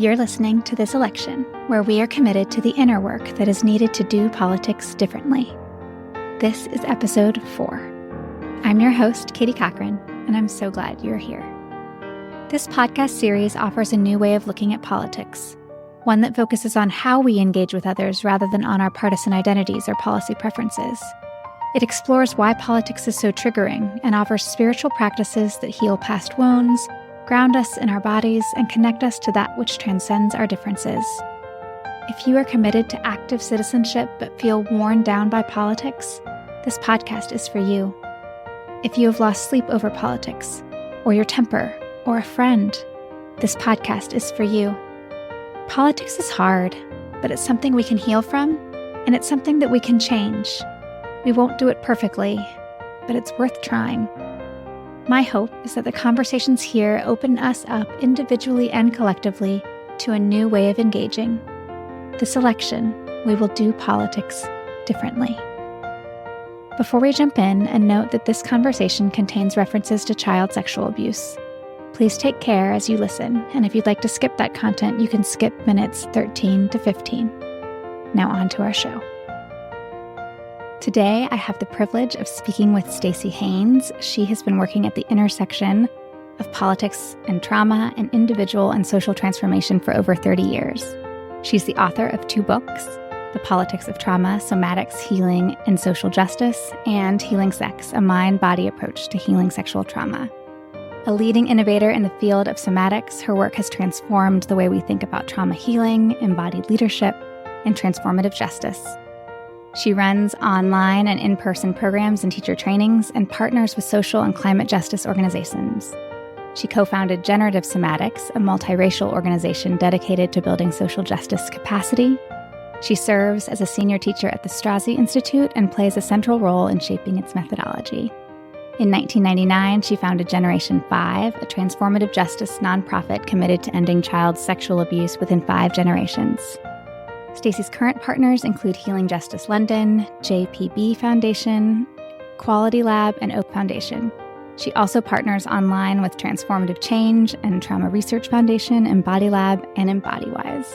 You're listening to This Election, where we are committed to the inner work that is needed to do politics differently. This is episode 4. I'm your host, Katie Cochran, and I'm so glad you're here. This podcast series offers a new way of looking at politics, one that focuses on how we engage with others rather than on our partisan identities or policy preferences. It explores why politics is so triggering and offers spiritual practices that heal past wounds, ground us in our bodies, and connect us to that which transcends our differences. If you are committed to active citizenship but feel worn down by politics, this podcast is for you. If you have lost sleep over politics, or your temper, or a friend, this podcast is for you. Politics is hard, but it's something we can heal from, and it's something that we can change. We won't do it perfectly, but it's worth trying. My hope is that the conversations here open us up individually and collectively to a new way of engaging. This election, we will do politics differently. Before we jump in, a note that this conversation contains references to child sexual abuse. Please take care as you listen, and if you'd like to skip that content, you can skip minutes 13 to 15. Now on to our show. Today, I have the privilege of speaking with Staci Haines. She has been working at the intersection of politics and trauma and individual and social transformation for over 30 years. She's the author of 2 books, The Politics of Trauma, Somatics, Healing, and Social Justice, and Healing Sex, a mind-body approach to healing sexual trauma. A leading innovator in the field of somatics, her work has transformed the way we think about trauma healing, embodied leadership, and transformative justice. She runs online and in-person programs and teacher trainings and partners with social and climate justice organizations. She co-founded Generative Somatics, a multiracial organization dedicated to building social justice capacity. She serves as a senior teacher at the Staci Institute and plays a central role in shaping its methodology. In 1999, she founded Generation 5, a transformative justice nonprofit committed to ending child sexual abuse within 5 generations. Staci's current partners include Healing Justice London, JPB Foundation, Quality Lab, and Oak Foundation. She also partners online with Transformative Change and Trauma Research Foundation, Embody Lab, and EmbodyWise.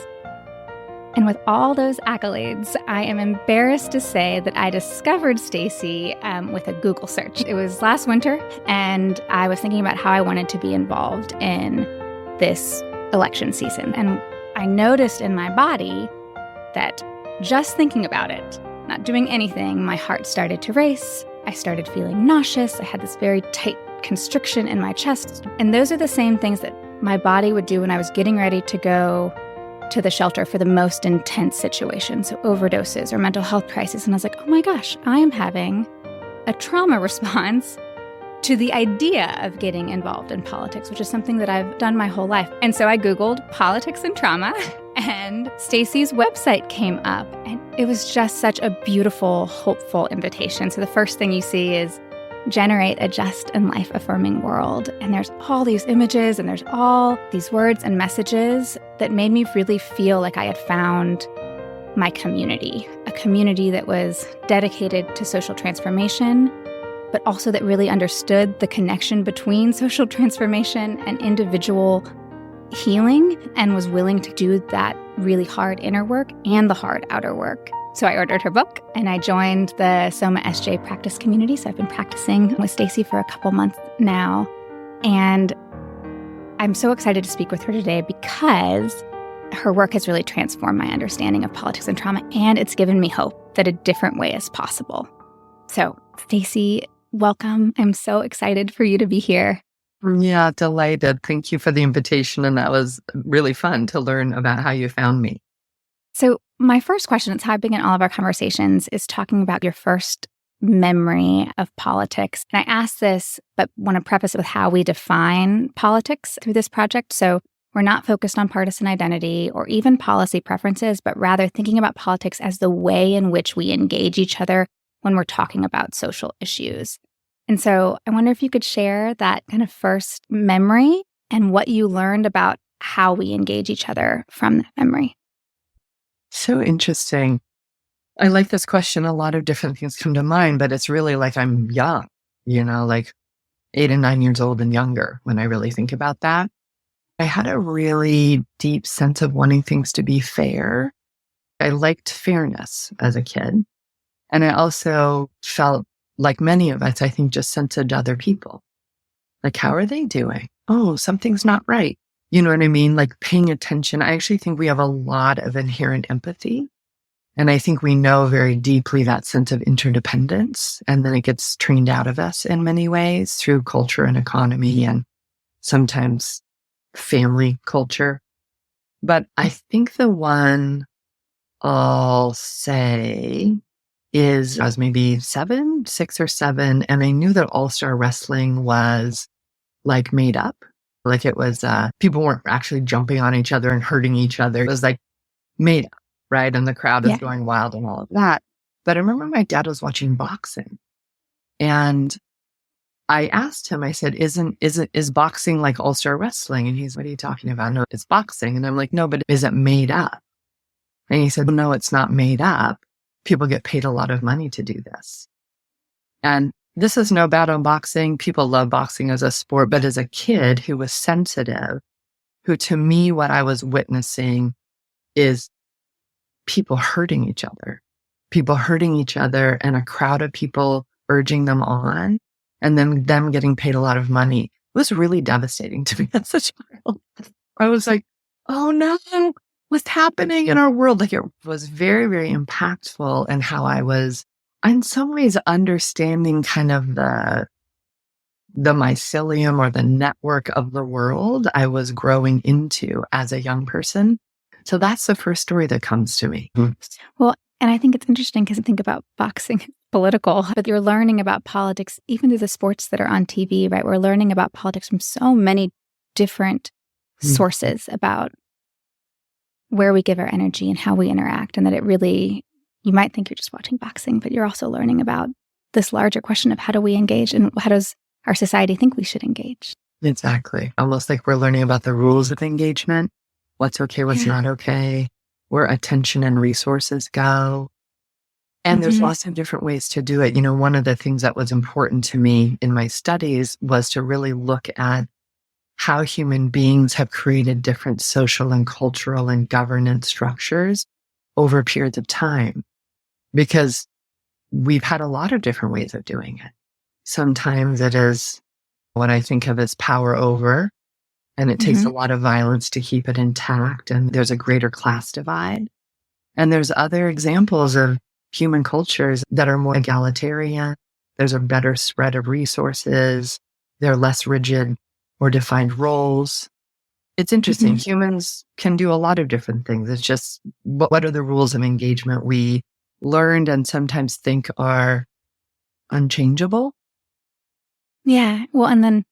And with all those accolades, I am embarrassed to say that I discovered Staci with a Google search. It was last winter, and I was thinking about how I wanted to be involved in this election season. And I noticed in my body that just thinking about it, not doing anything, my heart started to race. I started feeling nauseous. I had this very tight constriction in my chest. And those are the same things that my body would do when I was getting ready to go to the shelter for the most intense situations, so overdoses or mental health crisis. And I was like, oh my gosh, I am having a trauma response to the idea of getting involved in politics, which is something that I've done my whole life. And so I Googled politics and trauma, and Staci's website came up, and it was just such a beautiful, hopeful invitation. So the first thing you see is generate a just and life-affirming world. And there's all these images, and there's all these words and messages that made me really feel like I had found my community, a community that was dedicated to social transformation, but also that really understood the connection between social transformation and individual healing and was willing to do that really hard inner work and the hard outer work. So I ordered her book and I joined the Soma SJ practice community. So I've been practicing with Staci for a couple months now. And I'm so excited to speak with her today because her work has really transformed my understanding of politics and trauma, and it's given me hope that a different way is possible. So Staci, welcome. I'm so excited for you to be here. Yeah, delighted. Thank you for the invitation. And that was really fun to learn about how you found me. So my first question, it's how I begin all of our conversations, is talking about your first memory of politics. And I ask this, but want to preface it with how we define politics through this project. So we're not focused on partisan identity or even policy preferences, but rather thinking about politics as the way in which we engage each other when we're talking about social issues. And so I wonder if you could share that kind of first memory and what you learned about how we engage each other from that memory. So interesting. I like this question. A lot of different things come to mind, but it's really like I'm young, like 8 and 9 years old and younger when I really think about that. I had a really deep sense of wanting things to be fair. I liked fairness as a kid. And I also felt like many of us, I think, just censored other people. Like, how are they doing? Oh, something's not right. You know what I mean? Like paying attention. I actually think we have a lot of inherent empathy. And I think we know very deeply that sense of interdependence. And then it gets trained out of us in many ways through culture and economy and sometimes family culture. But I think the one I'll say is I was maybe 6 or 7, and I knew that All-Star Wrestling was like made up. Like it was, people weren't actually jumping on each other and hurting each other. It was like made up, right? And the crowd is going wild and all of that. But I remember my dad was watching boxing, and I asked him, I said, is boxing like All-Star Wrestling? And he's, what are you talking about? No, it's boxing. And I'm like, no, but is it made up? And he said, well, no, it's not made up. People get paid a lot of money to do this. And this is no bad on boxing. People love boxing as a sport, but as a kid who was sensitive, who to me, what I was witnessing is people hurting each other and a crowd of people urging them on and then them getting paid a lot of money. It was really devastating to me as a child. I was like, oh no, what's happening in our world? Like it was very, very impactful in how I was in some ways understanding kind of the mycelium or the network of the world I was growing into as a young person. So that's the first story that comes to me. Well, and I think it's interesting because I think about boxing, political, but you're learning about politics, even through the sports that are on TV, right? We're learning about politics from so many different sources about where we give our energy and how we interact. And that it really, you might think you're just watching boxing, but you're also learning about this larger question of how do we engage and how does our society think we should engage? Exactly. Almost like we're learning about the rules of engagement, what's okay, what's not okay, where attention and resources go. And there's lots of different ways to do it. You know, one of the things that was important to me in my studies was to really look at how human beings have created different social and cultural and governance structures over periods of time, because we've had a lot of different ways of doing it. Sometimes it is what I think of as power over, and it takes a lot of violence to keep it intact, and there's a greater class divide. And there's other examples of human cultures that are more egalitarian. There's a better spread of resources. They're less rigid or defined roles. It's interesting. Humans can do a lot of different things. It's just what are the rules of engagement we learned and sometimes think are unchangeable? Yeah. Well, and then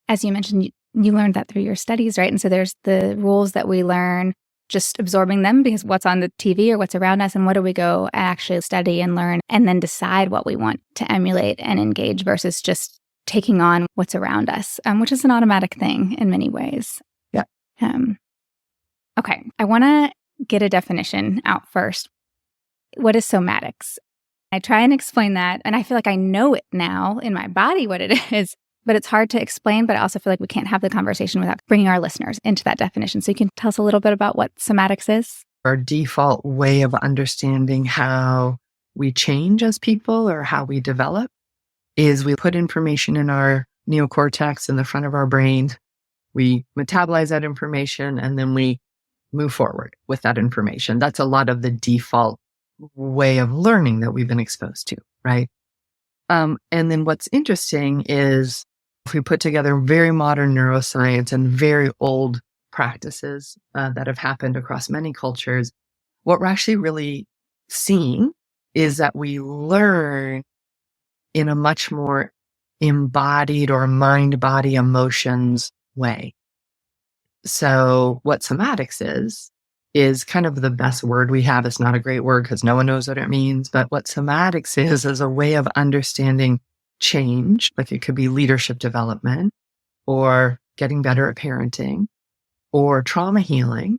as you mentioned, you learned that through your studies, right? And so there's the rules that we learn, just absorbing them because what's on the TV or what's around us, and what do we go actually study and learn and then decide what we want to emulate and engage versus just taking on what's around us, which is an automatic thing in many ways. Yeah. Okay. I want to get a definition out first. What is somatics? I try and explain that, and I feel like I know it now in my body what it is, but it's hard to explain, but I also feel like we can't have the conversation without bringing our listeners into that definition. So you can tell us a little bit about what somatics is? Our default way of understanding how we change as people or how we develop is we put information in our neocortex in the front of our brain, we metabolize that information, and then we move forward with that information. That's a lot of the default way of learning that we've been exposed to, right? And then what's interesting is if we put together very modern neuroscience and very old practices that have happened across many cultures, what we're actually really seeing is that we learn in a much more embodied or mind-body emotions way. So what somatics is kind of the best word we have. It's not a great word because no one knows what it means, but what somatics is a way of understanding change. Like it could be leadership development or getting better at parenting or trauma healing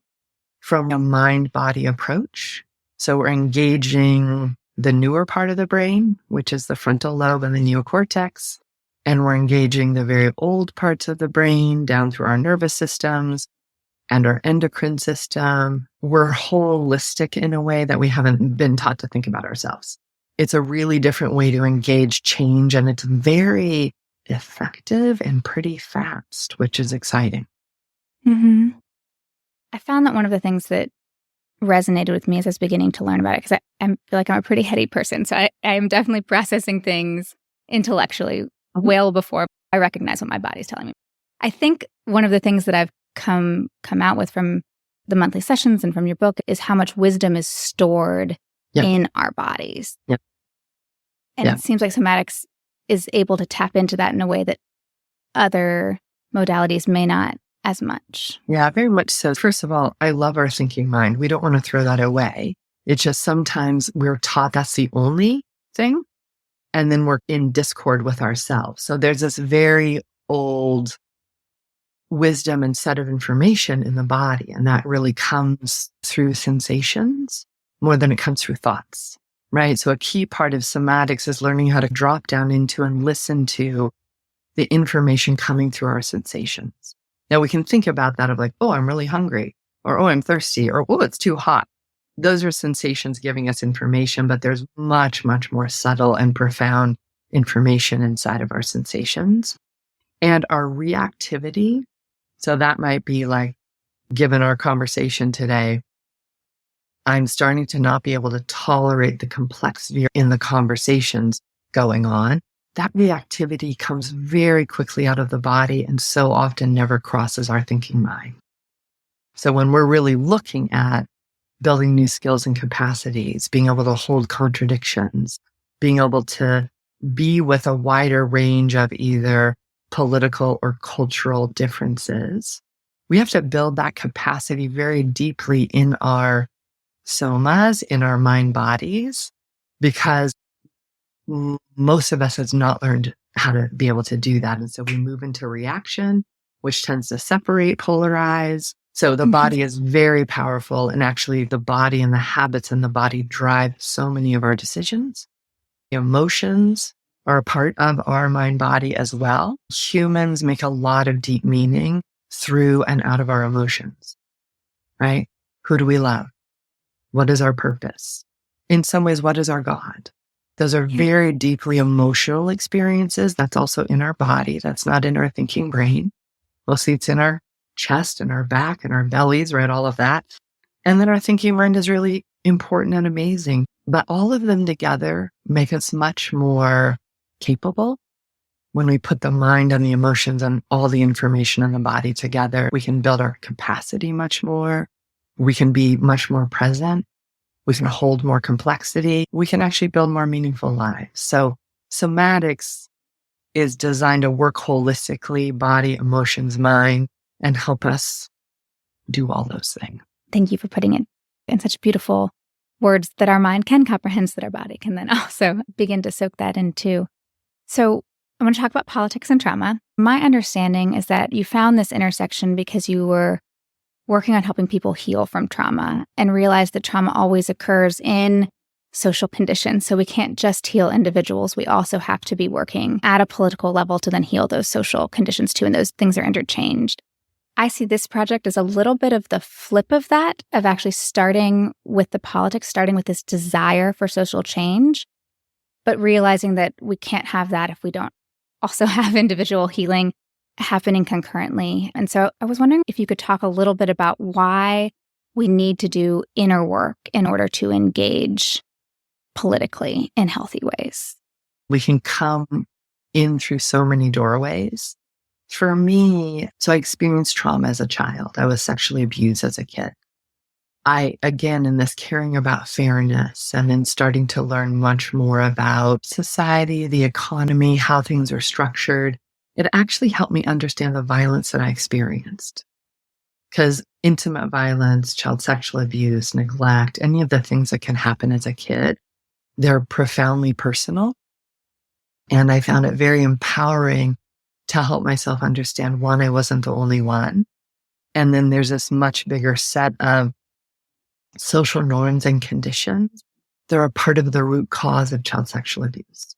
from a mind-body approach. So we're engaging the newer part of the brain, which is the frontal lobe and the neocortex, and we're engaging the very old parts of the brain down through our nervous systems and our endocrine system. We're holistic in a way that we haven't been taught to think about ourselves. It's a really different way to engage change, and it's very effective and pretty fast, which is exciting. Mm-hmm. I found that one of the things that resonated with me as I was beginning to learn about it, because I feel like I'm a pretty heady person. So I am definitely processing things intellectually well before I recognize what my body's telling me. I think one of the things that I've come out with from the monthly sessions and from your book is how much wisdom is stored in our bodies. Yep. And it seems like somatics is able to tap into that in a way that other modalities may not as much. Yeah, very much so. First of all, I love our thinking mind. We don't want to throw that away. It's just sometimes we're taught that's the only thing, and then we're in discord with ourselves. So there's this very old wisdom and set of information in the body, and that really comes through sensations more than it comes through thoughts, right? So a key part of somatics is learning how to drop down into and listen to the information coming through our sensations. Now we can think about that of like, oh, I'm really hungry, or oh, I'm thirsty, or oh, it's too hot. Those are sensations giving us information, but there's much, much more subtle and profound information inside of our sensations. And our reactivity, so that might be like, given our conversation today, I'm starting to not be able to tolerate the complexity in the conversations going on. That reactivity comes very quickly out of the body and so often never crosses our thinking mind. So when we're really looking at building new skills and capacities, being able to hold contradictions, being able to be with a wider range of either political or cultural differences, we have to build that capacity very deeply in our somas, in our mind bodies, because most of us has not learned how to be able to do that. And so we move into reaction, which tends to separate, polarize. So the body is very powerful, and actually the body and the habits in the body drive so many of our decisions. Emotions are a part of our mind body as well. Humans make a lot of deep meaning through and out of our emotions, right? Who do we love? What is our purpose? In some ways, what is our God? Those are very deeply emotional experiences. That's also in our body. That's not in our thinking brain. Mostly it's in our chest and our back and our bellies, right? All of that. And then our thinking mind is really important and amazing. But all of them together make us much more capable. When we put the mind and the emotions and all the information in the body together, we can build our capacity much more. We can be much more present. We can hold more complexity. We can actually build more meaningful lives. So somatics is designed to work holistically, body, emotions, mind, and help us do all those things. Thank you for putting it in such beautiful words that our mind can comprehend, so that our body can then also begin to soak that in too. So I want to talk about politics and trauma. My understanding is that you found this intersection because you were working on helping people heal from trauma and realized that trauma always occurs in social conditions. So we can't just heal individuals. We also have to be working at a political level to then heal those social conditions too. And those things are interchanged. I see this project as a little bit of the flip of that, of actually starting with the politics, starting with this desire for social change, but realizing that we can't have that if we don't also have individual healing happening concurrently. And so I was wondering if you could talk a little bit about why we need to do inner work in order to engage politically in healthy ways. We can come in through so many doorways. For me, so I experienced trauma as a child. I was sexually abused as a kid. Again, in this caring about fairness and then starting to learn much more about society, the economy, how things are structured, it actually helped me understand the violence that I experienced. Because intimate violence, child sexual abuse, neglect, any of the things that can happen as a kid, they're profoundly personal. And I found it very empowering to help myself understand, one, I wasn't the only one. And then there's this much bigger set of social norms and conditions that are part of the root cause of child sexual abuse.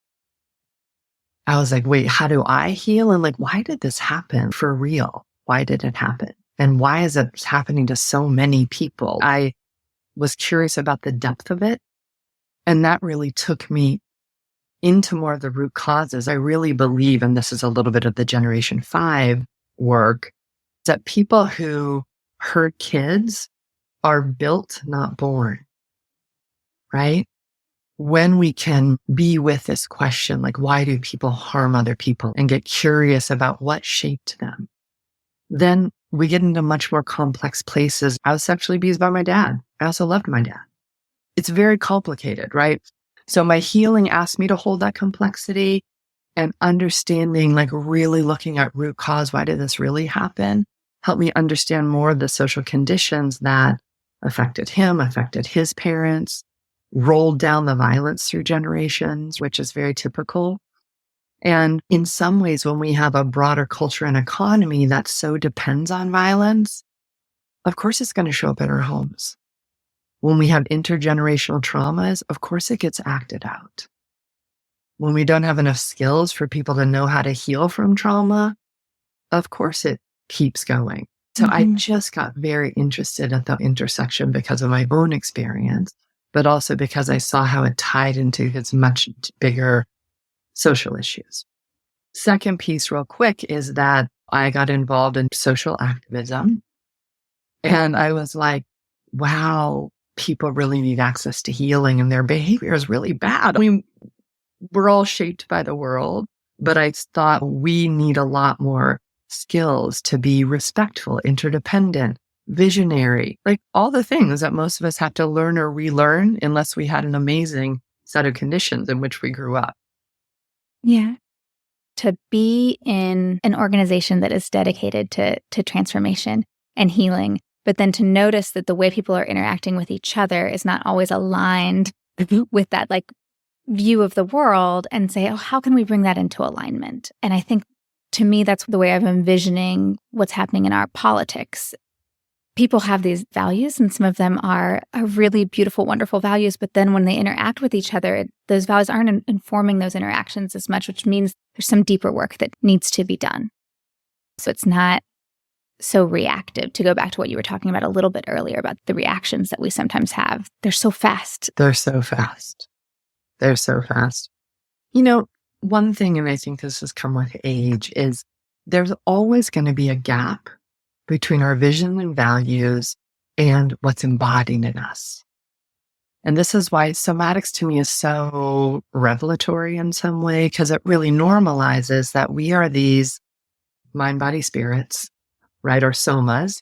I was like, wait, how do I heal? And like, why did this happen for real? Why did it happen? And why is it happening to so many people? I was curious about the depth of it. And that really took me into more of the root causes. I really believe, and this is a little bit of the Generation 5 work, that people who hurt kids are built, not born, right? When we can be with this question, like, why do people harm other people, and get curious about what shaped them, then we get into much more complex places. I was sexually abused by my dad. I also loved my dad. It's very complicated, right? So my healing asked me to hold that complexity and understanding, like really looking at root cause. Why did this really happen? Helped me understand more of the social conditions that affected him, affected his parents, rolled down the violence through generations, which is very typical. And in some ways, when we have a broader culture and economy that so depends on violence, of course it's going to show up in our homes. When we have intergenerational traumas, of course it gets acted out. When we don't have enough skills for people to know how to heal from trauma, of course it keeps going. So I just got very interested at the intersection because of my own experience, but also because I saw how it tied into his much bigger social issues. Second piece real quick is that I got involved in social activism. And I was like, wow, people really need access to healing and their behavior is really bad. I mean, we're all shaped by the world, but I thought we need a lot more skills to be respectful, interdependent, visionary, like all the things that most of us have to learn or relearn unless we had an amazing set of conditions in which we grew up. Yeah. To be in an organization that is dedicated to transformation and healing, but then to notice that the way people are interacting with each other is not always aligned with that like view of the world, and say, oh, how can we bring that into alignment? And I think to me, that's the way I'm envisioning what's happening in our politics. People have these values, and some of them are really beautiful, wonderful values. But then when they interact with each other, those values aren't informing those interactions as much, which means there's some deeper work that needs to be done. So it's not so reactive, to go back to what you were talking about a little bit earlier about the reactions that we sometimes have. They're so fast. They're so fast. They're so fast. You know, one thing, and I think this has come with age, is there's always going to be a gap between our vision and values and what's embodied in us. And this is why somatics to me is so revelatory in some way, because it really normalizes that we are these mind-body spirits, right, or somas,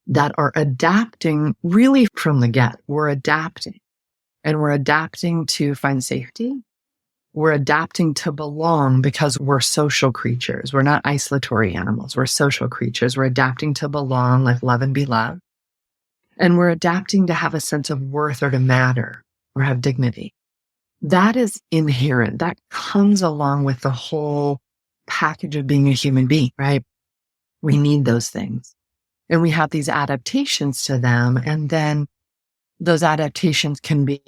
that are adapting really from the get. We're adapting. And we're adapting to find safety. We're adapting to belong because we're social creatures. We're not isolatory animals. We're social creatures. We're adapting to belong, like love and be loved. And we're adapting to have a sense of worth or to matter or have dignity. That is inherent. That comes along with the whole package of being a human being, right? We need those things. And we have these adaptations to them. And then those adaptations can be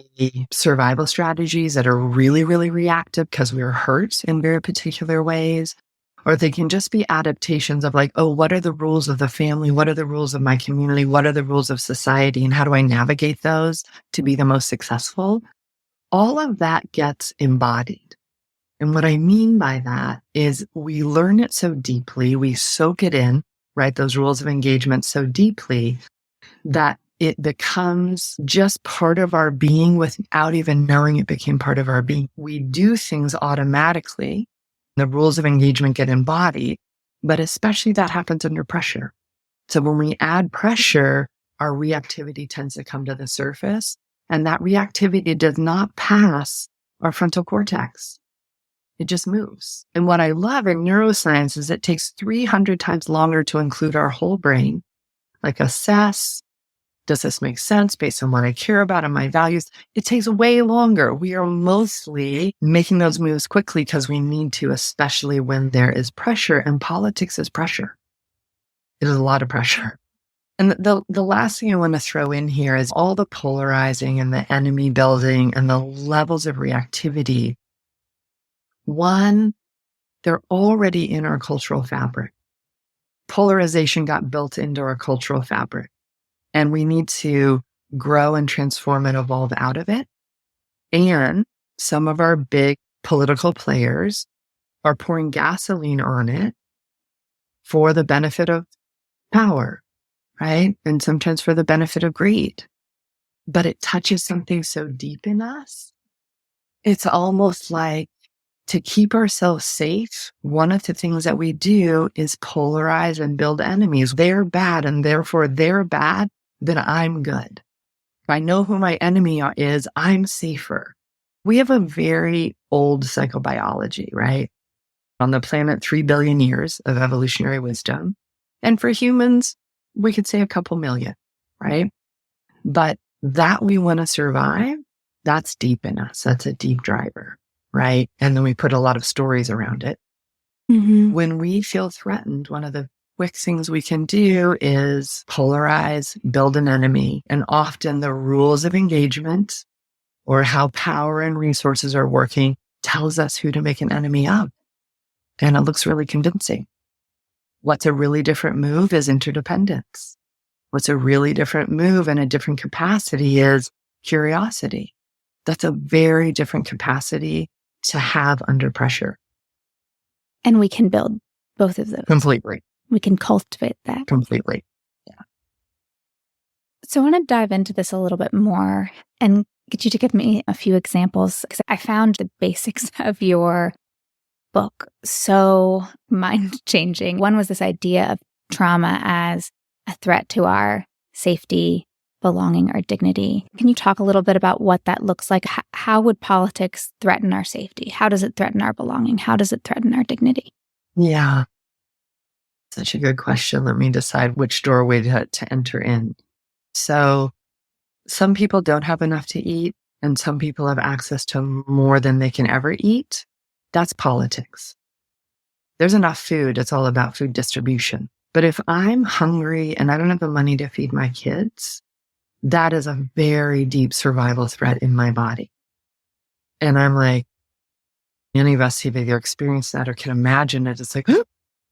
survival strategies that are really, really reactive because we're hurt in very particular ways. Or they can just be adaptations of like, oh, what are the rules of the family? What are the rules of my community? What are the rules of society? And how do I navigate those to be the most successful? All of that gets embodied. And what I mean by that is we learn it so deeply, we soak it in, right? Those rules of engagement so deeply that it becomes just part of our being without even knowing it became part of our being. We do things automatically. The rules of engagement get embodied, but especially that happens under pressure. So when we add pressure, our reactivity tends to come to the surface, and that reactivity does not pass our frontal cortex. It just moves. And what I love in neuroscience is it takes 300 times longer to include our whole brain, like assess, does this make sense based on what I care about and my values? It takes way longer. We are mostly making those moves quickly because we need to, especially when there is pressure, and politics is pressure. It is a lot of pressure. And the last thing I want to throw in here is all the polarizing and the enemy building and the levels of reactivity. One, they're already in our cultural fabric. polarization got built into our cultural fabric, and we need to grow and transform and evolve out of it. And some of our big political players are pouring gasoline on it for the benefit of power, right? And sometimes for the benefit of greed. But it touches something so deep in us. It's almost like, to keep ourselves safe, one of the things that we do is polarize and build enemies. They're bad, and therefore they're bad, then I'm good. If I know who my enemy is, I'm safer. We have a very old psychobiology, right? On the planet, 3 billion years of evolutionary wisdom. And for humans, we could say a couple million, right? But that we want to survive, that's deep in us. That's a deep driver, right? And then we put a lot of stories around it. Mm-hmm. When we feel threatened, one of the quick things we can do is polarize, build an enemy. And often the rules of engagement or how power and resources are working tells us who to make an enemy of. And it looks really convincing. What's a really different move is interdependence. What's a really different move and a different capacity is curiosity. That's a very different capacity to have under pressure. And we can build both of those. Completely. We can cultivate that. Completely. Yeah. So I want to dive into this a little bit more and get you to give me a few examples, because I found the basics of your book so mind-changing. One was this idea of trauma as a threat to our safety, belonging, or dignity. Can you talk a little bit about what that looks like? How would politics threaten our safety? How does it threaten our belonging? How does it threaten our dignity? Yeah. Such a good question. Let me decide which doorway to enter in. So some people don't have enough to eat, and some people have access to more than they can ever eat. That's politics. There's enough food. It's all about food distribution. But if I'm hungry and I don't have the money to feed my kids, that is a very deep survival threat in my body. And I'm like, any of us have either experienced that or can imagine it. It's like,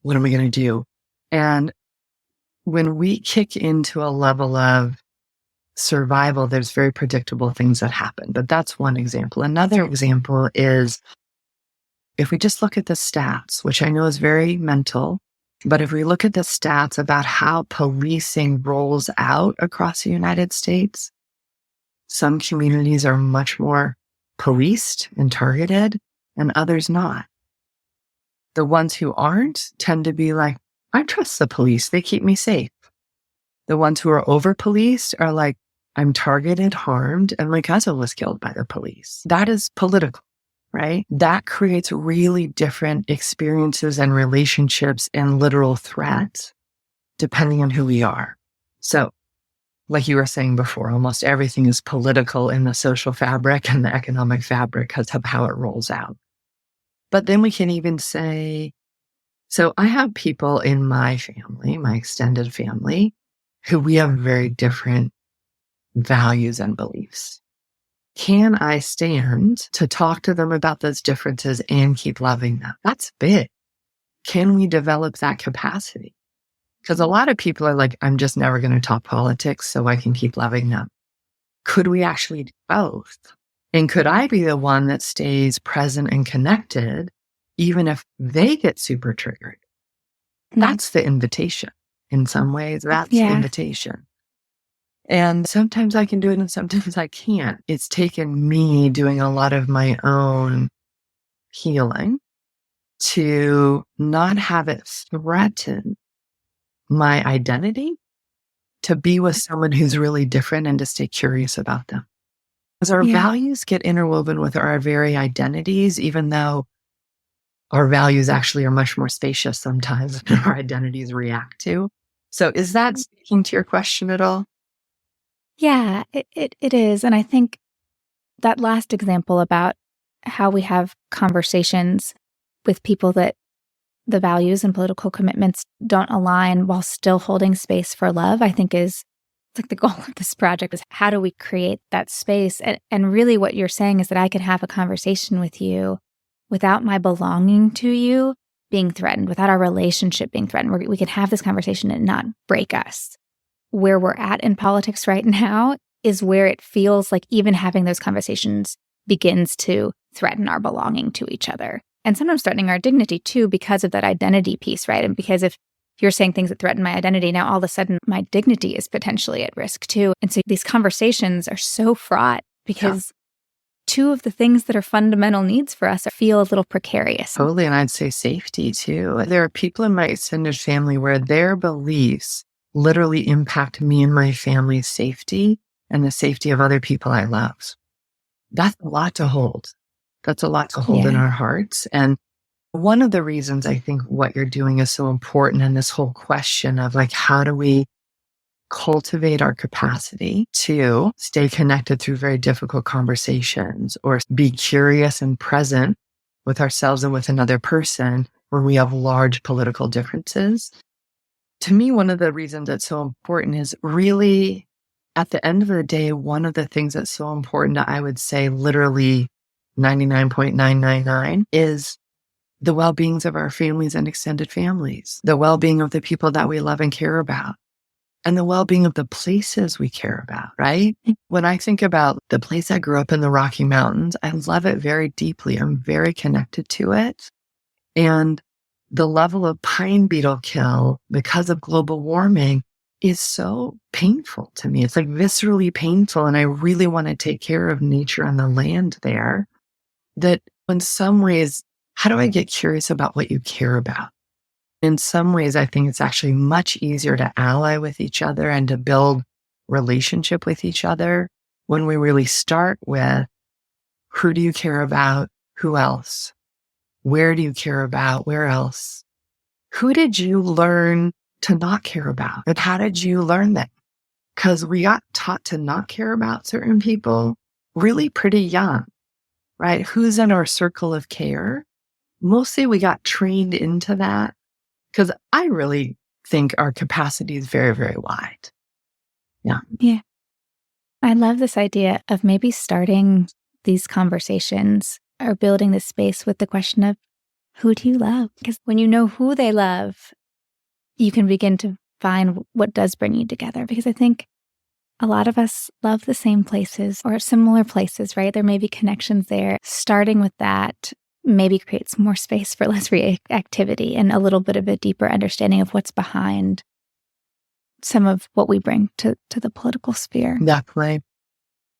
what am I going to do? And when we kick into a level of survival, there's very predictable things that happen. But that's one example. Another example is if we just look at the stats, which I know is very mental, but if we look at the stats about how policing rolls out across the United States, some communities are much more policed and targeted and others not. The ones who aren't tend to be like, I trust the police. They keep me safe. The ones who are over-policed are like, I'm targeted, harmed, and my cousin was killed by the police. That is political, right? That creates really different experiences and relationships and literal threats depending on who we are. So, like you were saying before, almost everything is political in the social fabric and the economic fabric because of how it rolls out. But then we can even say, so I have people in my family, my extended family, who we have very different values and beliefs. Can I stand to talk to them about those differences and keep loving them? That's big. Can we develop that capacity? Because a lot of people are like, I'm just never going to talk politics so I can keep loving them. Could we actually do both? And could I be the one that stays present and connected even if they get super triggered? That's the invitation. In some ways, that's the invitation. And sometimes I can do it and sometimes I can't. It's taken me doing a lot of my own healing to not have it threaten my identity, to be with someone who's really different and to stay curious about them. Because our values get interwoven with our very identities, even though our values actually are much more spacious sometimes than our identities react to. So is that speaking to your question at all? Yeah, it is. And I think that last example about how we have conversations with people that the values and political commitments don't align while still holding space for love, I think is like the goal of this project is how do we create that space? And really what you're saying is that I can have a conversation with you without my belonging to you being threatened, without our relationship being threatened. We can have this conversation and not break us. Where we're at in politics right now is where it feels like even having those conversations begins to threaten our belonging to each other. And sometimes threatening our dignity too, because of that identity piece, right? And because if you're saying things that threaten my identity, now all of a sudden my dignity is potentially at risk too. And so these conversations are so fraught because two of the things that are fundamental needs for us feel a little precarious. Totally. And I'd say safety too. There are people in my extended family where their beliefs literally impact me and my family's safety and the safety of other people I love. That's a lot to hold. That's a lot to hold in our hearts. And one of the reasons I think what you're doing is so important in this whole question of like, how do we cultivate our capacity to stay connected through very difficult conversations or be curious and present with ourselves and with another person when we have large political differences. To me, one of the reasons that's so important is really, at the end of the day, one of the things that's so important, I would say literally 99.999, is the well-beings of our families and extended families, the well-being of the people that we love and care about, and the well-being of the places we care about, right? When I think about the place I grew up in, the Rocky Mountains, I love it very deeply. I'm very connected to it. And the level of pine beetle kill because of global warming is so painful to me. It's like viscerally painful. And I really want to take care of nature and the land there. That in some ways, how do I get curious about what you care about? In some ways, I think it's actually much easier to ally with each other and to build relationship with each other when we really start with, who do you care about? Who else? Where do you care about? Where else? Who did you learn to not care about? And how did you learn that? Because we got taught to not care about certain people really pretty young, right? Who's in our circle of care? Mostly we got trained into that because I really think our capacity is very, very wide. Yeah. Yeah. I love this idea of maybe starting these conversations or building this space with the question of, who do you love? Because when you know who they love, you can begin to find what does bring you together. Because I think a lot of us love the same places or similar places, right? There may be connections there. Starting with that maybe creates more space for less reactivity and a little bit of a deeper understanding of what's behind some of what we bring to the political sphere. Definitely.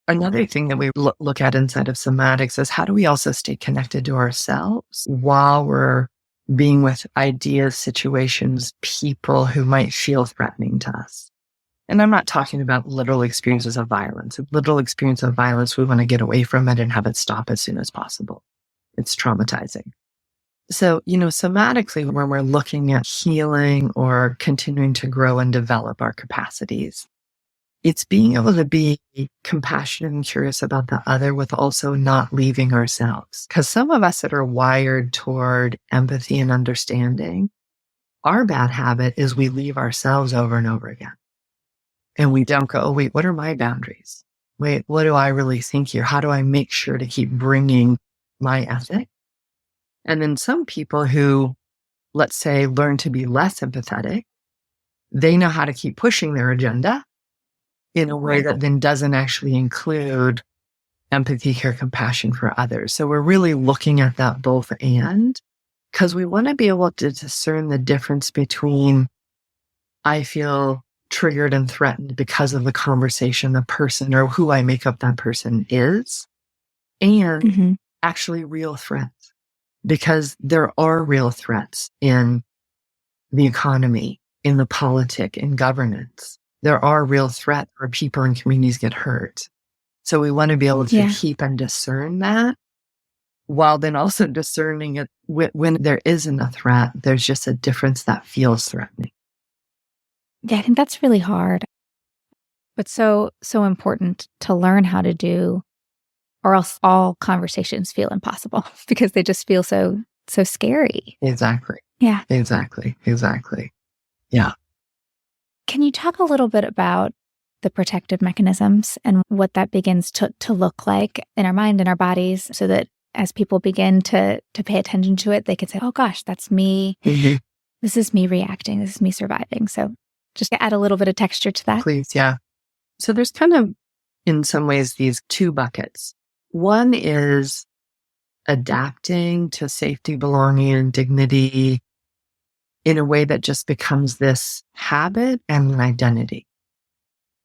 Another thing that we look at inside of somatics is how do we also stay connected to ourselves while we're being with ideas, situations, people who might feel threatening to us. And I'm not talking about literal experiences of violence. A literal experience of violence, we want to get away from it and have it stop as soon as possible. It's traumatizing. So, somatically, when we're looking at healing or continuing to grow and develop our capacities, it's being able to be compassionate and curious about the other with also not leaving ourselves. Because some of us that are wired toward empathy and understanding, our bad habit is we leave ourselves over and over again. And we don't go, oh, wait, what are my boundaries? Wait, what do I really think here? How do I make sure to keep bringing my ethic? And then some people who, let's say, learn to be less empathetic, they know how to keep pushing their agenda in a way that then doesn't actually include empathy, care, compassion for others. So we're really looking at that both and, because we want to be able to discern the difference between, I feel triggered and threatened because of the conversation, the person, or who I make up that person is, and actually real threats. Because there are real threats in the economy, in the politic, in governance. There are real threats where people and communities get hurt. So we want to be able to keep and discern that, while then also discerning it when there isn't a threat, there's just a difference that feels threatening. Yeah, I think that's really hard, but so important to learn how to do, or else all conversations feel impossible because they just feel so scary. Exactly. Yeah. Exactly. Yeah. Can you talk a little bit about the protective mechanisms and what that begins to look like in our mind and our bodies, so that as people begin to pay attention to it, they can say, oh gosh, that's me. Mhm. This is me reacting. This is me surviving. So just to add a little bit of texture to that. Please, yeah. So there's kind of, in some ways, these two buckets. One is adapting to safety, belonging, and dignity in a way that just becomes this habit and an identity,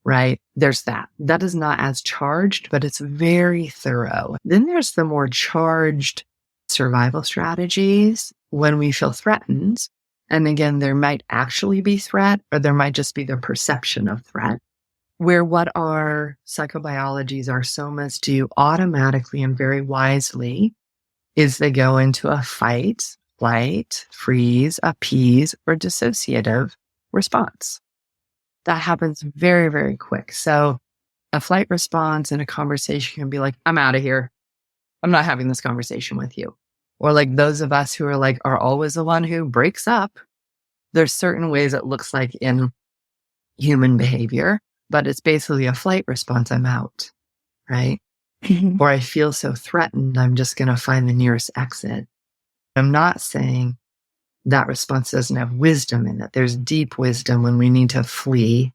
right? There's that. That is not as charged, but it's very thorough. Then there's the more charged survival strategies when we feel threatened. And again, there might actually be threat, or there might just be the perception of threat, where what our psychobiologies, our somas do automatically and very wisely is they go into a fight, flight, freeze, appease, or dissociative response. That happens very, very quick. So a flight response in a conversation can be like, I'm out of here. I'm not having this conversation with you. Or like those of us who are like, are always the one who breaks up. There's certain ways it looks like in human behavior, but it's basically a flight response. I'm out, right? Or I feel so threatened, I'm just going to find the nearest exit. I'm not saying that response doesn't have wisdom in it. There's deep wisdom when we need to flee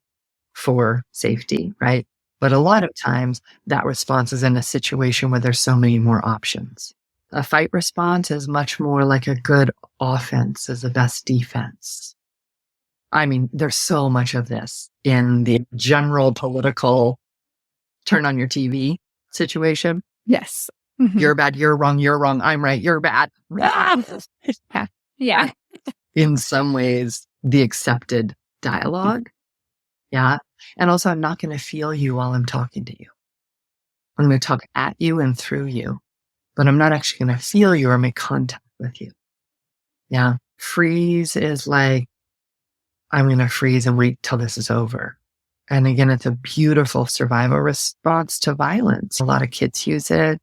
for safety, right? But a lot of times that response is in a situation where there's so many more options. A fight response is much more like a good offense is the best defense. I mean, there's so much of this in the general political turn on your TV situation. Yes. You're bad, you're wrong, I'm right, you're bad. Yeah. In some ways, the accepted dialogue. Yeah. And also, I'm not going to feel you while I'm talking to you. I'm going to talk at you and through you, but I'm not actually going to feel you or make contact with you. Yeah. Freeze is like, I'm going to freeze and wait till this is over. And again, it's a beautiful survival response to violence. A lot of kids use it.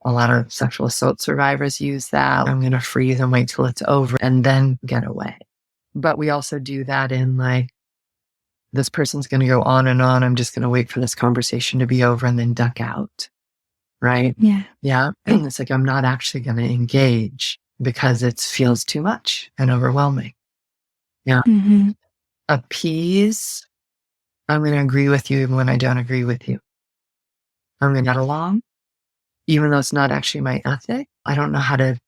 A lot of sexual assault survivors use that. I'm going to freeze and wait till it's over and then get away. But we also do that in like, this person's going to go on and on. I'm just going to wait for this conversation to be over and then duck out. Right? Yeah. Yeah. It's like, I'm not actually going to engage because it feels too much and overwhelming. Yeah. Appease. I'm going to agree with you even when I don't agree with you. I'm going to get along, even though it's not actually my ethic. I don't know how to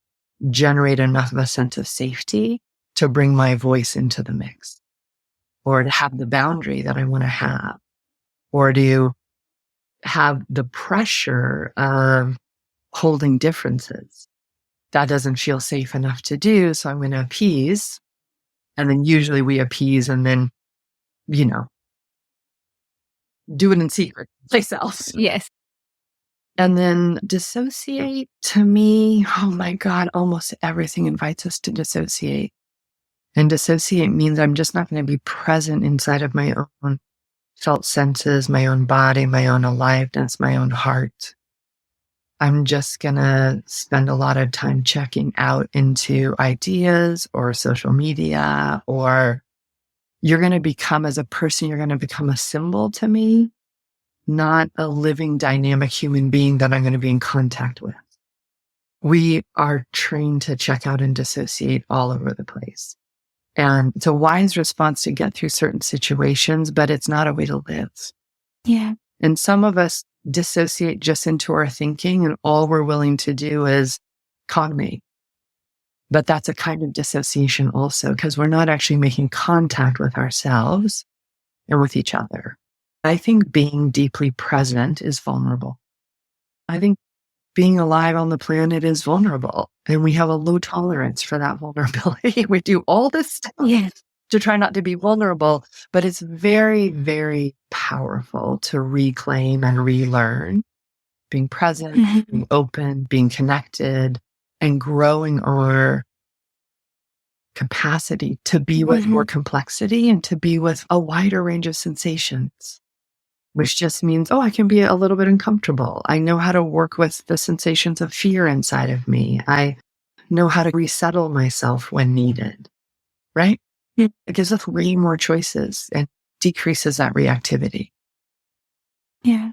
generate enough of a sense of safety to bring my voice into the mix, or to have the boundary that I want to have, or to have the pressure of holding differences. That doesn't feel safe enough to do, so I'm going to appease. And then usually we appease and then, do it in secret, place else. Yes. And then dissociate, to me, oh my God, almost everything invites us to dissociate. And dissociate means I'm just not going to be present inside of my own felt senses, my own body, my own aliveness, my own heart. I'm just going to spend a lot of time checking out into ideas or social media, or you're going to become, as a person, you're going to become a symbol to me, not a living, dynamic human being that I'm going to be in contact with. We are trained to check out and dissociate all over the place. And it's a wise response to get through certain situations, but it's not a way to live. Yeah. And some of us dissociate just into our thinking, and all we're willing to do is cognate. But that's a kind of dissociation also, because we're not actually making contact with ourselves and with each other. I think being deeply present is vulnerable. I think being alive on the planet is vulnerable, and we have a low tolerance for that vulnerability. We do all this stuff to try not to be vulnerable, but it's very, very powerful to reclaim and relearn being present, being open, being connected, and growing our capacity to be with more complexity and to be with a wider range of sensations, which just means, I can be a little bit uncomfortable. I know how to work with the sensations of fear inside of me. I know how to resettle myself when needed, right? It gives us way more choices and decreases that reactivity. Yeah.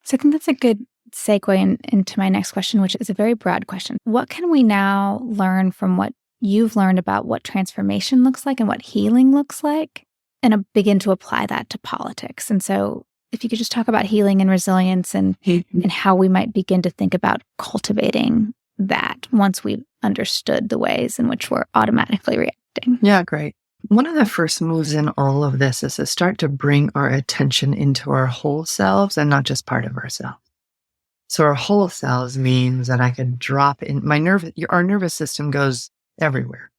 So I think that's a good segue into my next question, which is a very broad question. What can we now learn from what you've learned about what transformation looks like and what healing looks like, and begin to apply that to politics? And so if you could just talk about healing and resilience and how we might begin to think about cultivating that once we've understood the ways in which we're automatically reacting. Yeah, great. One of the first moves in all of this is to start to bring our attention into our whole selves and not just part of ourselves. So our whole selves means that I could drop in our nervous system goes everywhere.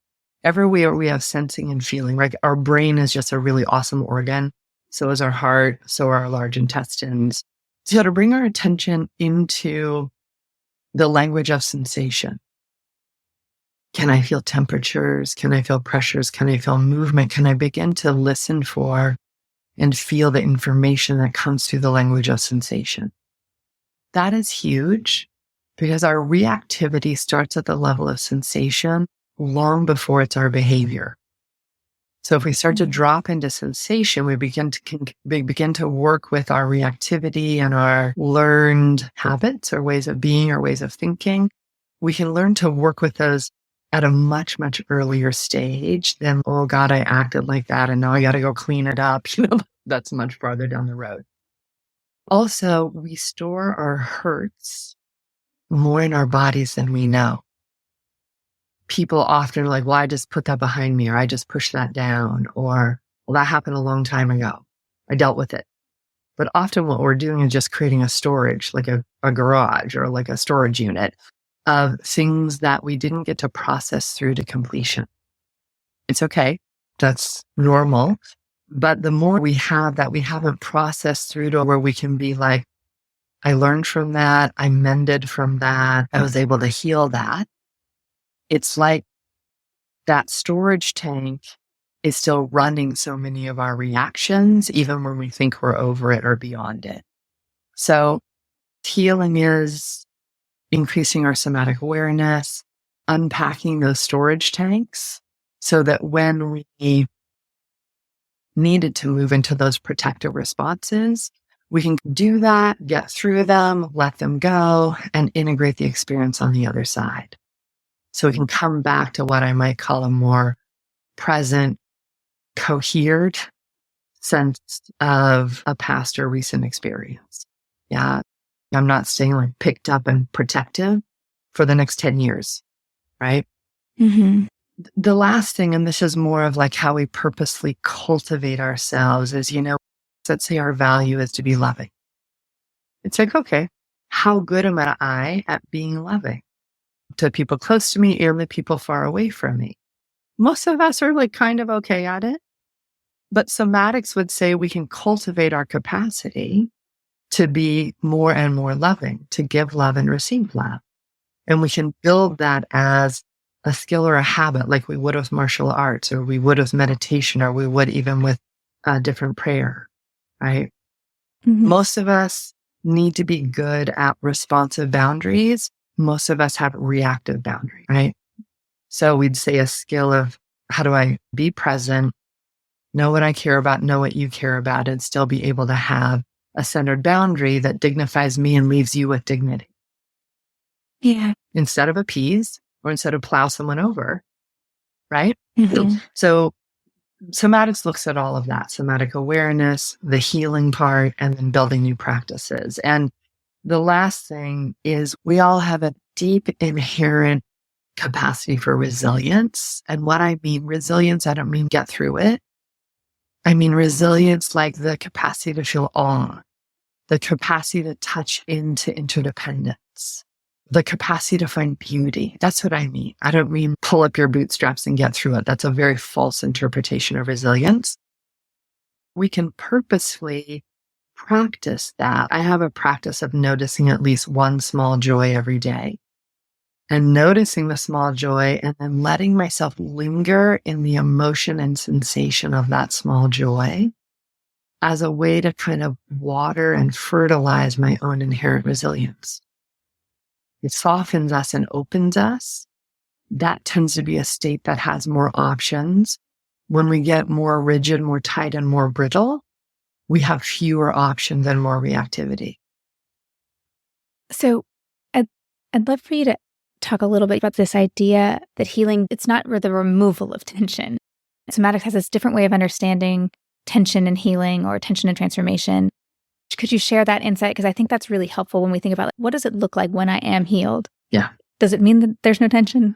Everywhere we have sensing and feeling, right? Our brain is just a really awesome organ. So is our heart, so are our large intestines. So to bring our attention into the language of sensation. Can I feel temperatures? Can I feel pressures? Can I feel movement? Can I begin to listen for and feel the information that comes through the language of sensation? That is huge because our reactivity starts at the level of sensation long before it's our behavior. So if we start to drop into sensation, we begin to work with our reactivity and our learned habits or ways of being or ways of thinking. We can learn to work with those at a much, much earlier stage than, oh God, I acted like that and now I got to go clean it up. That's much farther down the road. Also, we store our hurts more in our bodies than we know. People often are like, well, I just put that behind me, or I just pushed that down, or, well, that happened a long time ago. I dealt with it. But often what we're doing is just creating a storage, like a garage or like a storage unit of things that we didn't get to process through to completion. It's okay. That's normal. But the more we have that we haven't processed through to where we can be like, I learned from that. I mended from that. I was able to heal that. It's like that storage tank is still running so many of our reactions, even when we think we're over it or beyond it. So healing is increasing our somatic awareness, unpacking those storage tanks so that when we needed to move into those protective responses, we can do that, get through them, let them go, and integrate the experience on the other side. So we can come back to what I might call a more present, cohered sense of a past or recent experience. Yeah. I'm not staying like picked up and protective for the next 10 years, right? Mm-hmm. The last thing, and this is more of like how we purposely cultivate ourselves is, let's say our value is to be loving. It's like, okay, how good am I at being loving to people close to me and the people far away from me? Most of us are like kind of okay at it, but somatics would say we can cultivate our capacity to be more and more loving, to give love and receive love. And we can build that as a skill or a habit like we would with martial arts, or we would with meditation, or we would even with a different prayer, right? Mm-hmm. Most of us need to be good at responsive boundaries. Most of us have reactive boundaries, right? So we'd say a skill of how do I be present, know what I care about, know what you care about, and still be able to have a centered boundary that dignifies me and leaves you with dignity. Yeah. Instead of appease or instead of plow someone over, right? Mm-hmm. So somatics looks at all of that, somatic awareness, the healing part, and then building new practices. And the last thing is we all have a deep inherent capacity for resilience. And what I mean resilience, I don't mean get through it. I mean resilience like the capacity to feel awe, the capacity to touch into interdependence, the capacity to find beauty. That's what I mean. I don't mean pull up your bootstraps and get through it. That's a very false interpretation of resilience. We can purposefully practice that. I have a practice of noticing at least one small joy every day and noticing the small joy and then letting myself linger in the emotion and sensation of that small joy as a way to kind of water and fertilize my own inherent resilience. It softens us and opens us. That tends to be a state that has more options. When we get more rigid, more tight, and more brittle, we have fewer options and more reactivity. So I'd love for you to talk a little bit about this idea that healing, it's not the removal of tension. Somatics has this different way of understanding tension and healing, or tension and transformation. Could you share that insight? Because I think that's really helpful when we think about, like, what does it look like when I am healed? Yeah. Does it mean that there's no tension?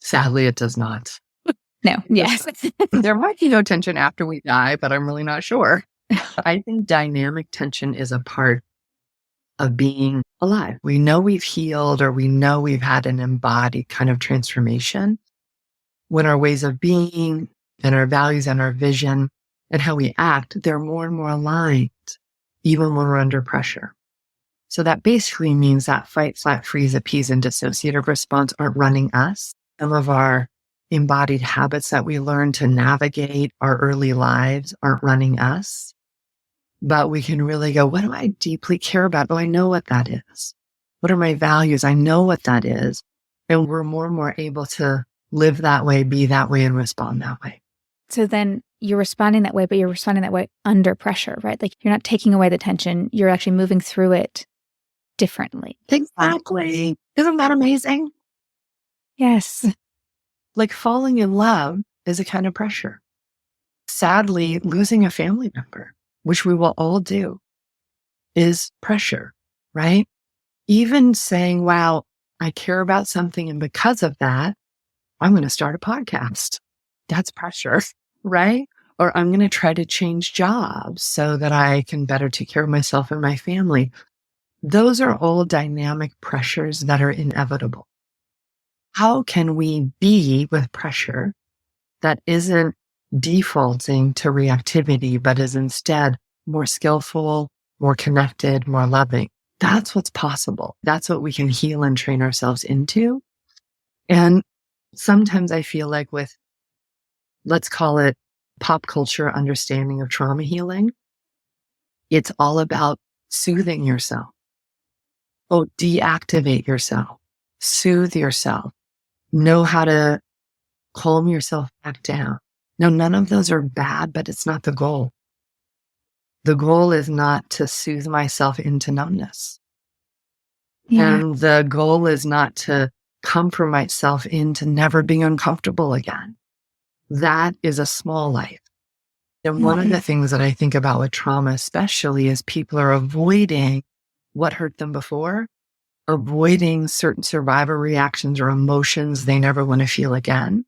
Sadly, it does not. No. Yes. There might be no tension after we die, but I'm really not sure. I think dynamic tension is a part of being alive. We know we've healed, or we know we've had an embodied kind of transformation when our ways of being and our values and our vision and how we act, they're more and more aligned, even when we're under pressure. So that basically means that fight, flight, freeze, appease, and dissociative response aren't running us. Some of our embodied habits that we learn to navigate our early lives aren't running us. But we can really go, what do I deeply care about? Oh, I know what that is. What are my values? I know what that is. And we're more and more able to live that way, be that way, and respond that way. So then you're responding that way, but you're responding that way under pressure, right? Like, you're not taking away the tension. You're actually moving through it differently. Exactly. Isn't that amazing? Yes. Like, falling in love is a kind of pressure. Sadly, losing a family member, which we will all do, is pressure, right? Even saying, wow, I care about something, and because of that, I'm going to start a podcast. That's pressure, right? Or I'm going to try to change jobs so that I can better take care of myself and my family. Those are all dynamic pressures that are inevitable. How can we be with pressure that isn't defaulting to reactivity, but is instead more skillful, more connected, more loving? That's what's possible. That's what we can heal and train ourselves into. And sometimes I feel like with, let's call it pop culture understanding of trauma healing, it's all about soothing yourself. Oh, deactivate yourself, soothe yourself, know how to calm yourself back down. No, none of those are bad, but it's not the goal. The goal is not to soothe myself into numbness. Yeah. And the goal is not to comfort myself into never being uncomfortable again. That is a small life. And one of the things that I think about with trauma, especially, is people are avoiding what hurt them before, avoiding certain survivor reactions or emotions they never want to feel again.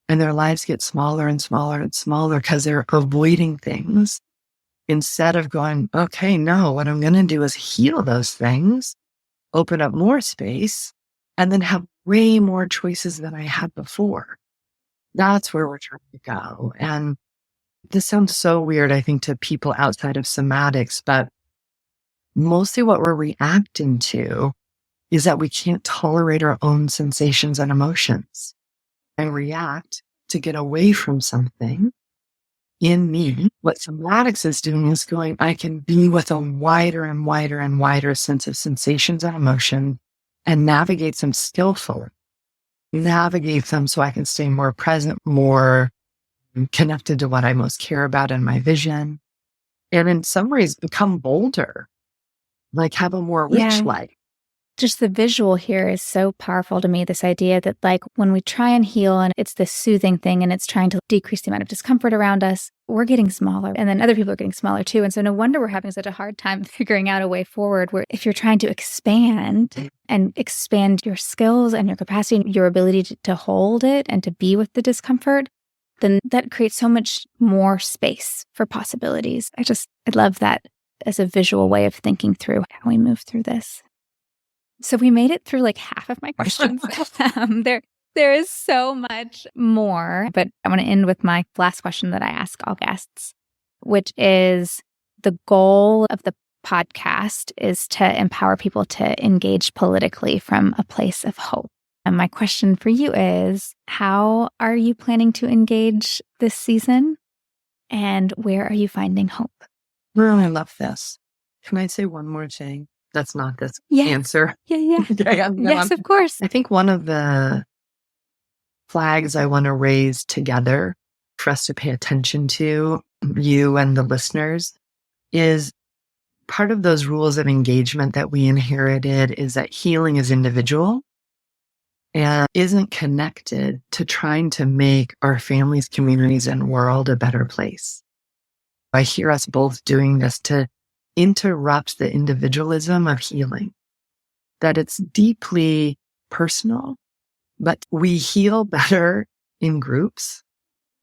And their lives get smaller and smaller and smaller because they're avoiding things instead of going, okay, no, what I'm going to do is heal those things, open up more space, and then have way more choices than I had before. That's where we're trying to go. And this sounds so weird, I think, to people outside of somatics, but mostly what we're reacting to is that we can't tolerate our own sensations and emotions and react to get away from something in me. What somatics is doing is going, I can be with a wider and wider and wider sense of sensations and emotion and navigate them skillfully. Navigate them so I can stay more present, more connected to what I most care about and my vision. And in some ways become bolder, like have a more rich life. Just the visual here is so powerful to me. This idea that, like, when we try and heal and it's this soothing thing and it's trying to decrease the amount of discomfort around us, we're getting smaller, and then other people are getting smaller too. And so no wonder we're having such a hard time figuring out a way forward, where if you're trying to expand and expand your skills and your capacity and your ability to hold it and to be with the discomfort, then that creates so much more space for possibilities. I love that as a visual way of thinking through how we move through this. So we made it through like half of my questions. There is so much more, but I want to end with my last question that I ask all guests, which is, the goal of the podcast is to empower people to engage politically from a place of hope. And my question for you is, how are you planning to engage this season? And where are you finding hope? Really love this. Can I say one more thing? That's not this answer. Yeah. Yes, of course. I think one of the flags I want to raise together for us to pay attention to, you and the listeners, is part of those rules of engagement that we inherited is that healing is individual and isn't connected to trying to make our families, communities, and world a better place. I hear us both doing this to interrupt the individualism of healing, that it's deeply personal, but we heal better in groups.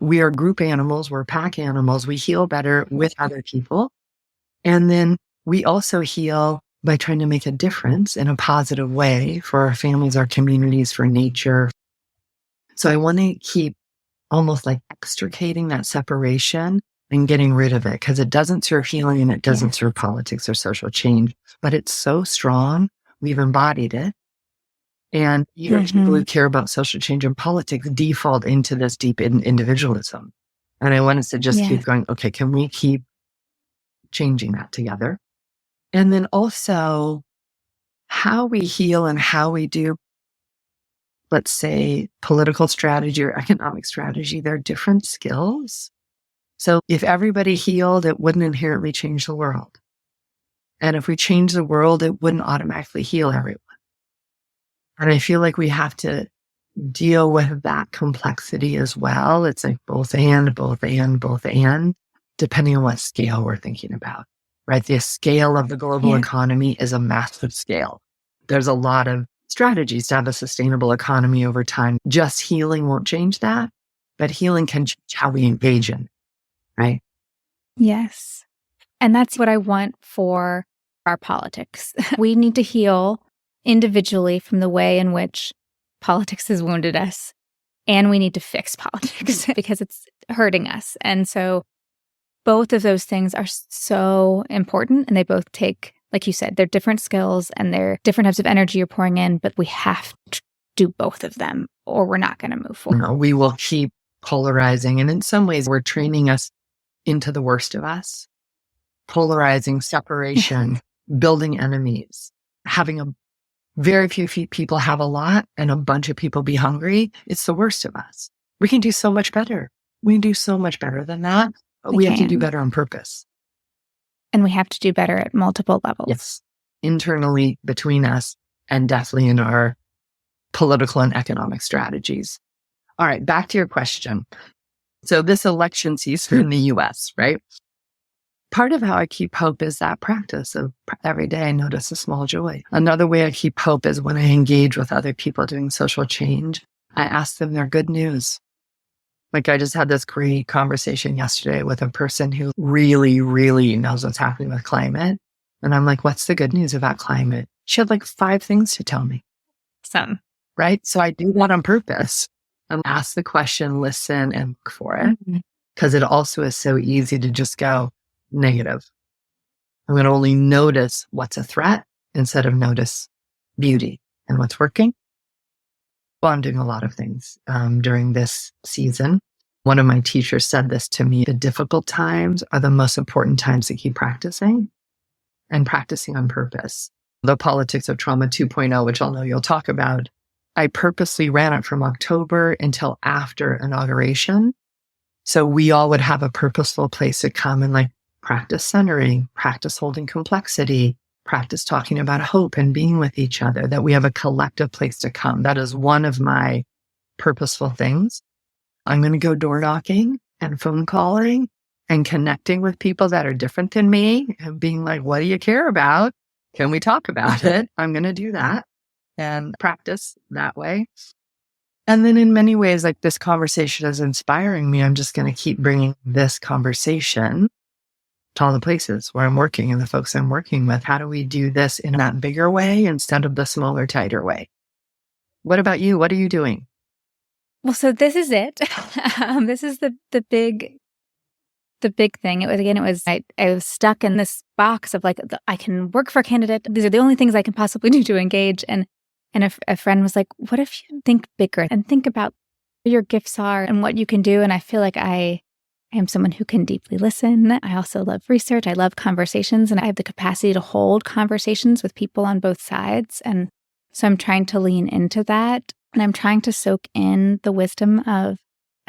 We are group animals. We're pack animals. We heal better with other people. And then we also heal by trying to make a difference in a positive way for our families, our communities, for nature. So I want to keep almost like extricating that separation and getting rid of it, because it doesn't serve healing and it doesn't serve politics or social change, but it's so strong. We've embodied it. And even people who care about social change and politics default into this deep individualism. And I want us to just keep going, okay, can we keep changing that together? And then also how we heal and how we do, let's say, political strategy or economic strategy, they're different skills. So if everybody healed, it wouldn't inherently change the world. And if we change the world, it wouldn't automatically heal everyone. And I feel like we have to deal with that complexity as well. It's like both and, depending on what scale we're thinking about, right? The scale of the global economy is a massive scale. There's a lot of strategies to have a sustainable economy over time. Just healing won't change that, but healing can change how we engage in, right? Yes. And that's what I want for our politics. We need to heal individually from the way in which politics has wounded us. And we need to fix politics because it's hurting us. And so both of those things are so important. And they both take, like you said, they're different skills and they're different types of energy you're pouring in, but we have to do both of them or we're not going to move forward. No, we will keep polarizing. And in some ways, we're training us into the worst of us. Polarizing, separation, building enemies, having a very few people have a lot and a bunch of people be hungry. It's the worst of us. We can do so much better. We can do so much better than that, but we have to do better on purpose. And we have to do better at multiple levels. Yes. Internally between us and definitely in our political and economic strategies. All right, back to your question. So this election season in the US, right? Part of how I keep hope is that practice of every day I notice a small joy. Another way I keep hope is when I engage with other people doing social change, I ask them their good news. Like I just had this great conversation yesterday with a person who really, really knows what's happening with climate. And I'm like, what's the good news about climate? She had like 5 things to tell me. Some. Right? So I do that on purpose. And ask the question, listen, and look for it. Because it also is so easy to just go negative. I'm going to only notice what's a threat instead of notice beauty and what's working. Well, I'm doing a lot of things during this season. One of my teachers said this to me, the difficult times are the most important times to keep practicing and practicing on purpose. The Politics of Trauma 2.0, which I'll know you'll talk about, I purposely ran it from October until after inauguration. So we all would have a purposeful place to come and like practice centering, practice holding complexity, practice talking about hope and being with each other, that we have a collective place to come. That is one of my purposeful things. I'm going to go door knocking and phone calling and connecting with people that are different than me and being like, what do you care about? Can we talk about it? I'm going to do that and practice that way. And then in many ways, like this conversation is inspiring me. I'm just going to keep bringing this conversation to all the places where I'm working and the folks I'm working with. How do we do this in that bigger way instead of the smaller, tighter way? What about you? What are you doing? Well, so this is it. This is the big thing. I was stuck in this box of like, I can work for a candidate. These are the only things I can possibly do to engage. And a friend was like, what if you think bigger and think about what your gifts are and what you can do? And I feel like I am someone who can deeply listen. I also love research. I love conversations, and I have the capacity to hold conversations with people on both sides. And so I'm trying to lean into that. And I'm trying to soak in the wisdom of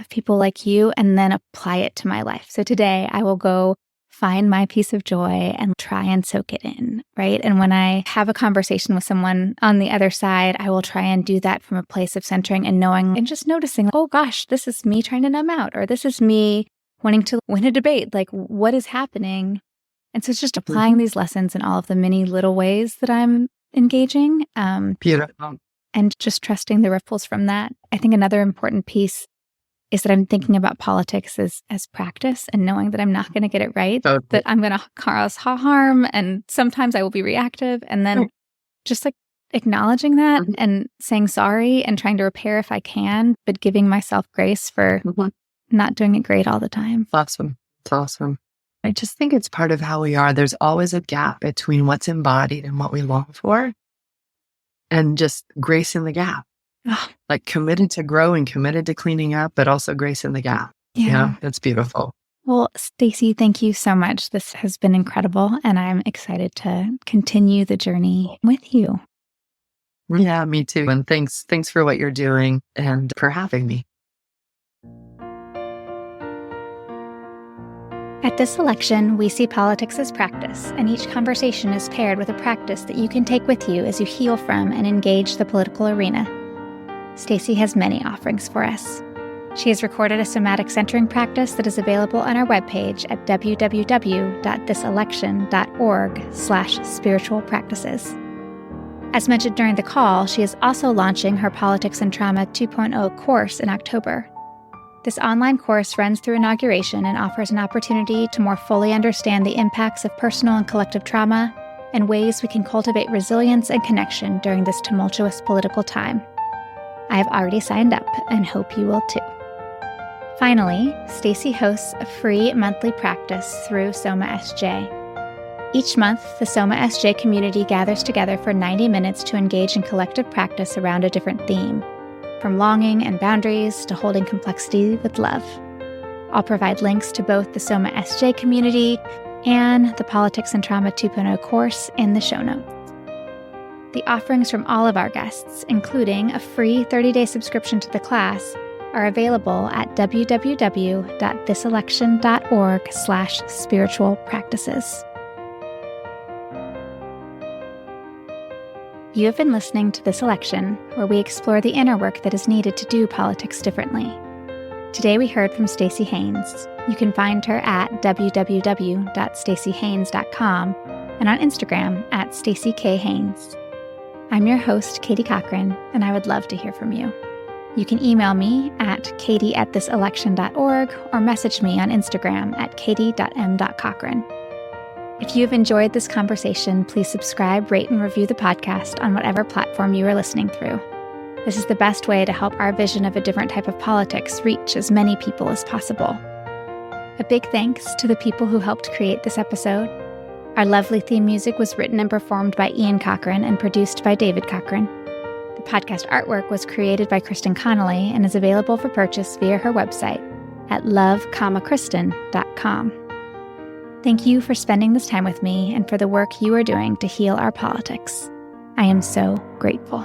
people like you and then apply it to my life. So today I will go find my piece of joy and try and soak it in, right? And when I have a conversation with someone on the other side, I will try and do that from a place of centering and knowing and just noticing, oh gosh, this is me trying to numb out, or this is me wanting to win a debate. Like, what is happening? And so it's just applying these lessons in all of the many little ways that I'm engaging. Beautiful. And just trusting the ripples from that. I think another important piece is that I'm thinking about politics as practice and knowing that I'm not going to get it right, that I'm going to cause harm, and sometimes I will be reactive. And then just like acknowledging that and saying sorry and trying to repair if I can, but giving myself grace for not doing it great all the time. Awesome. It's awesome. I just think it's part of how we are. There's always a gap between what's embodied and what we long for, and just grace in the gap. Like committed to growing, committed to cleaning up, but also grace in the gap. Yeah, that's beautiful. Well, Staci, thank you so much. This has been incredible, and I'm excited to continue the journey with you. Yeah, me too. And thanks for what you're doing and for having me. At This Election, we see politics as practice, and each conversation is paired with a practice that you can take with you as you heal from and engage the political arena. Staci has many offerings for us. She has recorded a somatic centering practice that is available on our webpage at www.thiselection.org/spiritual practices. As mentioned during the call, she is also launching her Politics and Trauma 2.0 course in October. This online course runs through inauguration and offers an opportunity to more fully understand the impacts of personal and collective trauma and ways we can cultivate resilience and connection during this tumultuous political time. I have already signed up and hope you will too. Finally, Staci hosts a free monthly practice through Soma SJ. Each month, the Soma SJ community gathers together for 90 minutes to engage in collective practice around a different theme, from longing and boundaries to holding complexity with love. I'll provide links to both the Soma SJ community and the Politics and Trauma 2.0 course in the show notes. The offerings from all of our guests, including a free 30-day subscription to the class, are available at www.thiselection.org/spiritual practices. You have been listening to This Election, where we explore the inner work that is needed to do politics differently. Today we heard from Staci Haines. You can find her at www.stacihaines.com and on Instagram at Staci K. Haines. I'm your host, Katie Cochran, and I would love to hear from you. You can email me at katie@thiselection.org or message me on Instagram at katie.m.cochran. If you have enjoyed this conversation, please subscribe, rate, and review the podcast on whatever platform you are listening through. This is the best way to help our vision of a different type of politics reach as many people as possible. A big thanks to the people who helped create this episode. Our lovely theme music was written and performed by Ian Cochran and produced by David Cochran. The podcast artwork was created by Kristen Connolly and is available for purchase via her website at love.kristen.com. Thank you for spending this time with me and for the work you are doing to heal our politics. I am so grateful.